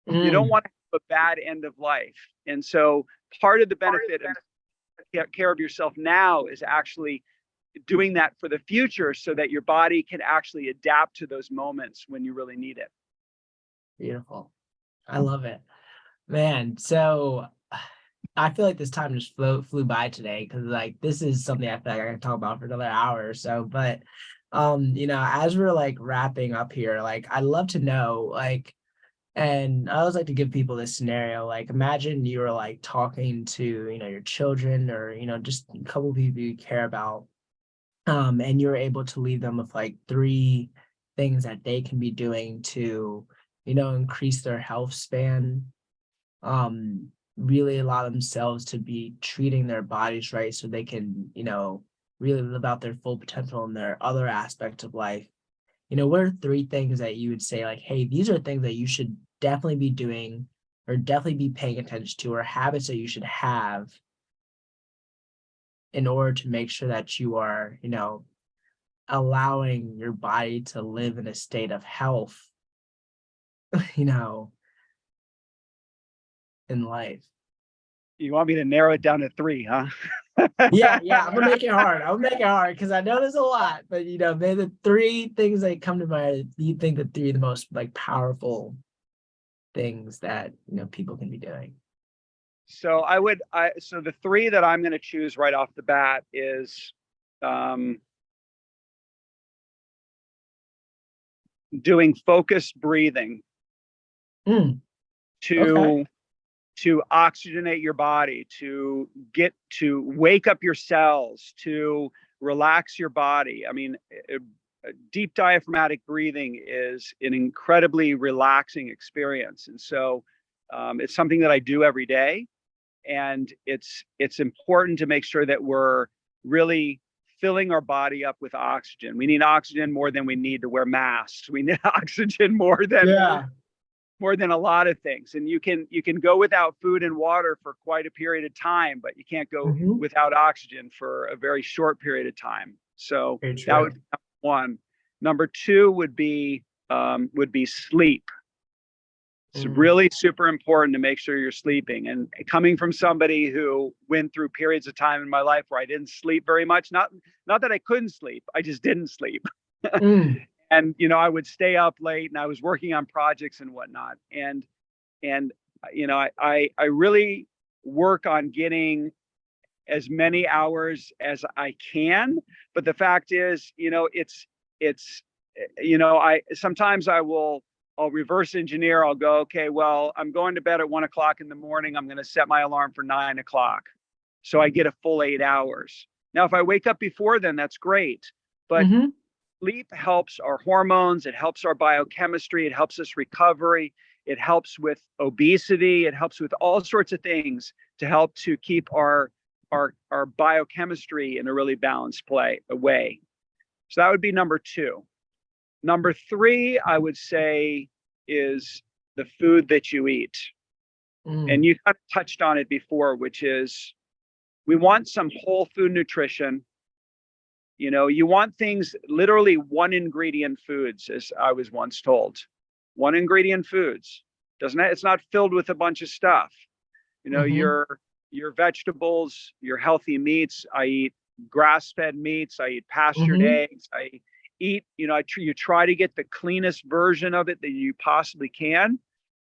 You don't Mm. want to have a bad end of life, and so part of the benefit of take care of yourself now is actually doing that for the future so that your body can actually adapt to those moments when you really need it. Beautiful. I love it. Man, so I feel like this time just flew by today because like this is something I feel like I can talk about for another hour or so. But as we're like wrapping up here, like I'd love to know, like, and I always like to give people this scenario. Like imagine you were like talking to, your children or, just a couple of people you care about. And you're able to leave them with like three things that they can be doing to, increase their health span, really allow themselves to be treating their bodies right so they can, really live out their full potential in their other aspects of life. What are three things that you would say like, hey, these are things that you should definitely be doing or definitely be paying attention to, or habits that you should have in order to make sure that you are, allowing your body to live in a state of health, you know, in life? You want me to narrow it down to three, huh? Yeah, I'm gonna make it hard. I'm gonna make it hard because I know there's a lot, but maybe the three things that come to mind, you think the three of the most like powerful things that people can be doing. So so the three that I'm going to choose right off the bat is doing focused breathing Mm, okay. to oxygenate your body, to wake up your cells, to relax your body. I mean, deep diaphragmatic breathing is an incredibly relaxing experience, and so it's something that I do every day. And it's important to make sure that we're really filling our body up with oxygen. We need oxygen more than we need to wear masks. We need oxygen Yeah. more than a lot of things. And you can go without food and water for quite a period of time, but you can't go Hmm. without oxygen for a very short period of time. So Very that true. would be number one. Number two would be sleep. It's Mm, really super important to make sure you're sleeping. And coming from somebody who went through periods of time in my life where I didn't sleep very much, not that I couldn't sleep, I just didn't sleep. mm, And I would stay up late and I was working on projects and whatnot. And I really work on getting as many hours as I can. But the fact is, it's I sometimes I'll reverse engineer. I'll go, okay, well, I'm going to bed at 1 o'clock in the morning. I'm going to set my alarm for 9 o'clock. So I get a full 8 hours. Now, if I wake up before then, that's great. But hmm. sleep helps our hormones. It helps our biochemistry. It helps us recovery. It helps with obesity. It helps with all sorts of things to help to keep our biochemistry in a really balanced way. So that would be number two. Number three, I would say, is the food that you eat. And Mm, you kind of touched on it before, which is we want some whole food nutrition. You want things literally one ingredient foods, as I was once told. One ingredient foods. It's not filled with a bunch of stuff. hmm. Your vegetables, your healthy meats. I eat grass-fed meats. I eat pastured Hmm. eggs. I eat, you try to get the cleanest version of it that you possibly can.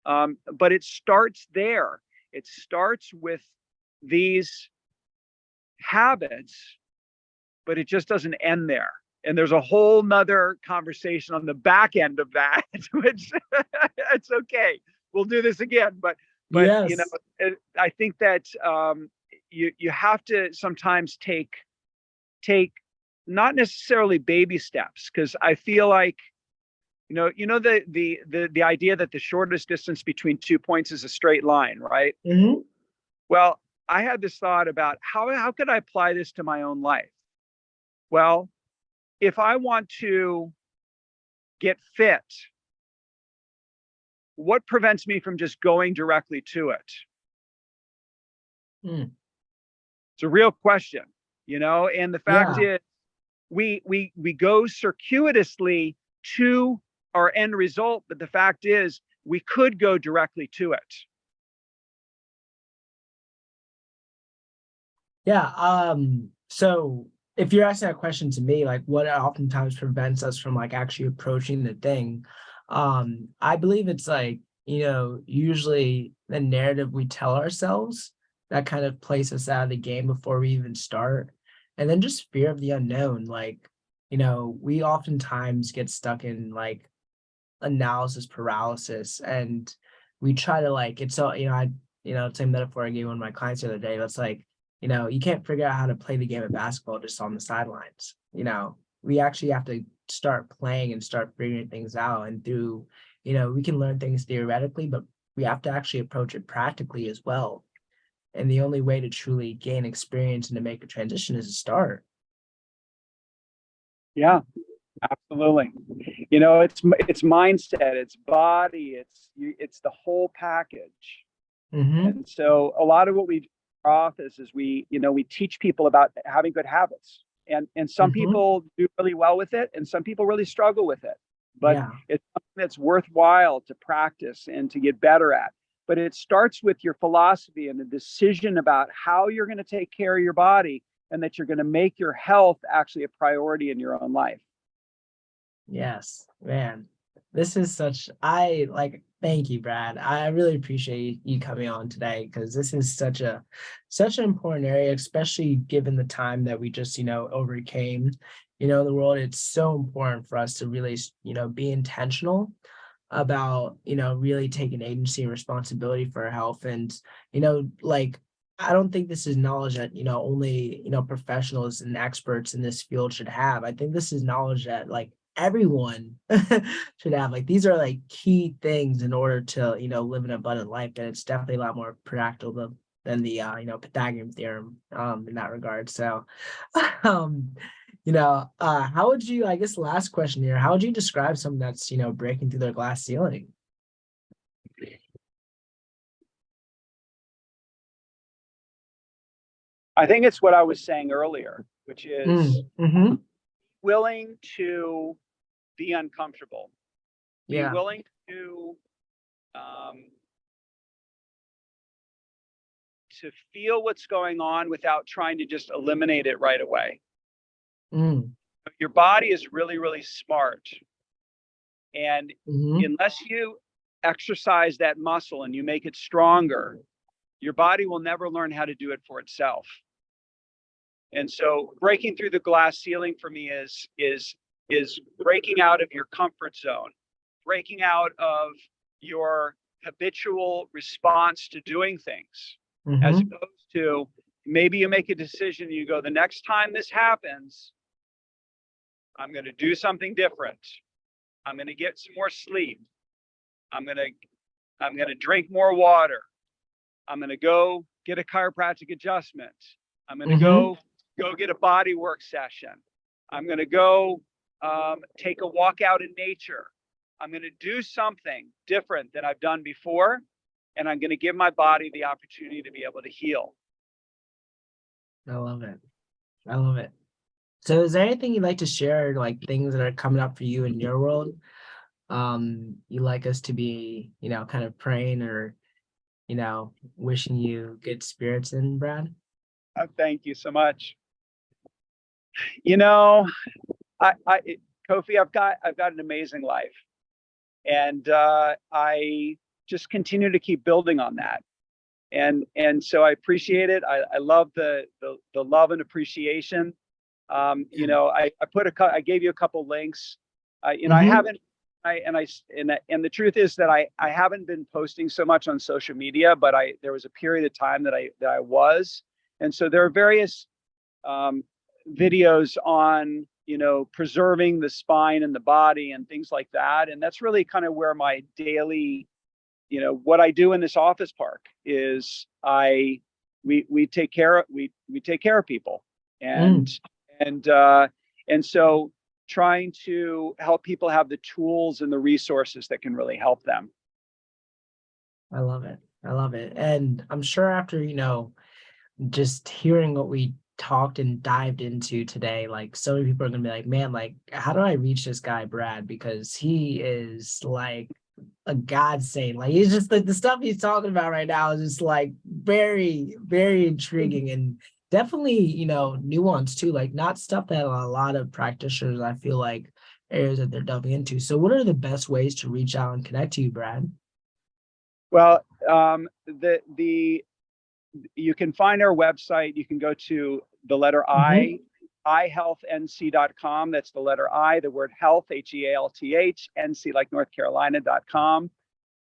But it starts there. It starts with these habits, but it just doesn't end there. And there's a whole nother conversation on the back end of that, which it's okay. We'll do this again. But Yes. I think that you have to sometimes take not necessarily baby steps, because I feel like the idea that the shortest distance between 2 points is a straight line, right? Hmm. Well, I had this thought about how could I apply this to my own life? Well, if I want to get fit, what prevents me from just going directly to it? Mm, It's a real question, and the fact yeah. is we go circuitously to our end result, but the fact is we could go directly to it. Yeah. So if you're asking that question to me, like what oftentimes prevents us from like actually approaching the thing, I believe it's like, usually the narrative we tell ourselves that kind of places us out of the game before we even start. And then just fear of the unknown. Like, we oftentimes get stuck in like analysis paralysis, and we try to like it's so same metaphor I gave one of my clients the other day. That's like, you can't figure out how to play the game of basketball just on the sidelines. We actually have to start playing and start figuring things out, and through, we can learn things theoretically, but we have to actually approach it practically as well. And the only way to truly gain experience and to make a transition is to start. Yeah, absolutely. It's mindset, it's body, it's the whole package. Mm-hmm. And so a lot of what we do in our office is we teach people about having good habits. And some Mm-hmm. people do really well with it, and some people really struggle with it. But Yeah. it's something that's worthwhile to practice and to get better at. But it starts with your philosophy and the decision about how you're going to take care of your body, and that you're going to make your health actually a priority in your own life. Yes, man. This is such I like thank you, Brad. I really appreciate you coming on today because this is such an important area, especially given the time that we just, overcame, in the world. It's so important for us to really, be intentional about, really taking agency and responsibility for our health. And, like I don't think this is knowledge that, only, professionals and experts in this field should have. I think this is knowledge that like everyone should have. Like these are like key things in order to, live an abundant life. And it's definitely a lot more practical than the Pythagorean theorem in that regard. So um how would you, I guess last question here, how would you describe someone that's, breaking through their glass ceiling? I think it's what I was saying earlier, which is Mm-hmm. willing to be uncomfortable, be Yeah. willing um, to feel what's going on without trying to just eliminate it right away. Mm. Your body is really, really smart. And Mm-hmm. unless you exercise that muscle and you make it stronger, your body will never learn how to do it for itself. And so breaking through the glass ceiling for me is breaking out of your comfort zone, breaking out of your habitual response to doing things, as Mm-hmm. opposed to maybe you make a decision, you go, the next time this happens, I'm going to do something different. I'm going to get some more sleep. I'm going to I'm going to drink more water. I'm going to go get a chiropractic adjustment. I'm going to Mm-hmm. go get a body work session. I'm going to go take a walk out in nature. I'm going to do something different than I've done before, and I'm going to give my body the opportunity to be able to heal. I love it. I love it. So is there anything you'd like to share, like things that are coming up for you in your world? You like us to be, kind of praying or, wishing you good spirits in, Brad? Thank you so much. You know, I Kofi, I've got an amazing life, and I just continue to keep building on that. And so I appreciate it. I love the love and appreciation. I gave you a couple links. I Mm-hmm. haven't. And the truth is that I haven't been posting so much on social media, but there was a period of time that I was, and so there are various um, videos on preserving the spine and the body and things like that, and that's really kind of where my daily what I do in this office park is we take care of people, and Mm. and uh, and so trying to help people have the tools and the resources that can really help them. I love it. I love it. And I'm sure after, just hearing what we talked and dived into today, like so many people are gonna be like, man, like, how do I reach this guy, Brad? Because he is like a godsend. Like he's just like the stuff he's talking about right now is just like very, very intriguing. And definitely, nuance too, like not stuff that a lot of practitioners, I feel like, areas that they're delving into. So what are the best ways to reach out and connect to you, Brad? Well, the you can find our website. You can go to the letter Mhm. ihealthnc.com. That's the letter I, the word health, HEALTH, NC like North Carolina.com.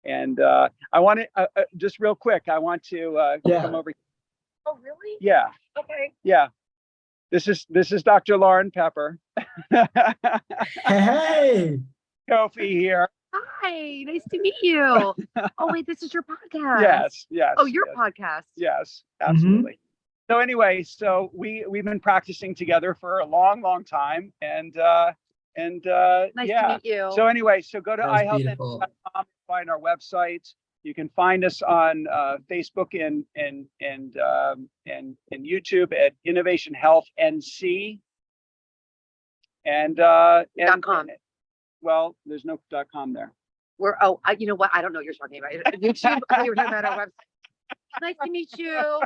And I want to just real quick, I want to come Yeah. over. Oh, really? Yeah. Okay. Yeah. This is Dr. Lauren Pepper. Hey. Kofi here. Hi, nice to meet you. Oh, wait, this is your podcast. Yes, Oh, your yes, podcast. yes, Hmm. absolutely. So anyway, so we've been practicing together for a long, long time, and Nice to yeah. meet you. So anyway, so go to That's beautiful. ihealthnc.com, find our website. You can find us on Facebook and YouTube at Innovation Health NC, and .com. well, there's no .com there. You know what? I don't know what you're talking about. YouTube. I thought you were talking about our website. Nice to meet you. I'm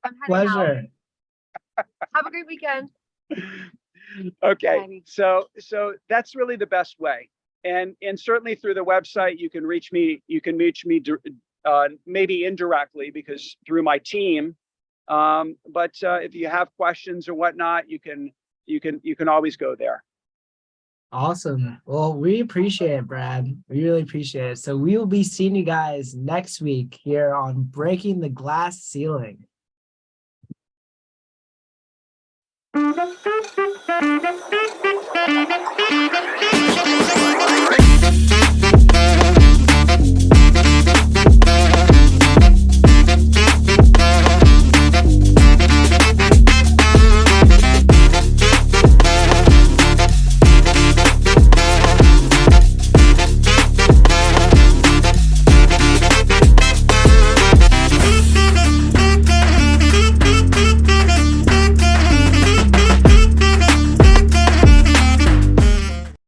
heading out. Pleasure. Have a great weekend. Okay, Bye. so that's really the best way, and certainly through the website you can reach me. You can reach me maybe indirectly because through my team. But if you have questions or whatnot, you can always go there. Awesome. Well, we appreciate it, Brad. We really appreciate it. So we will be seeing you guys next week here on Breaking the Glass Ceiling.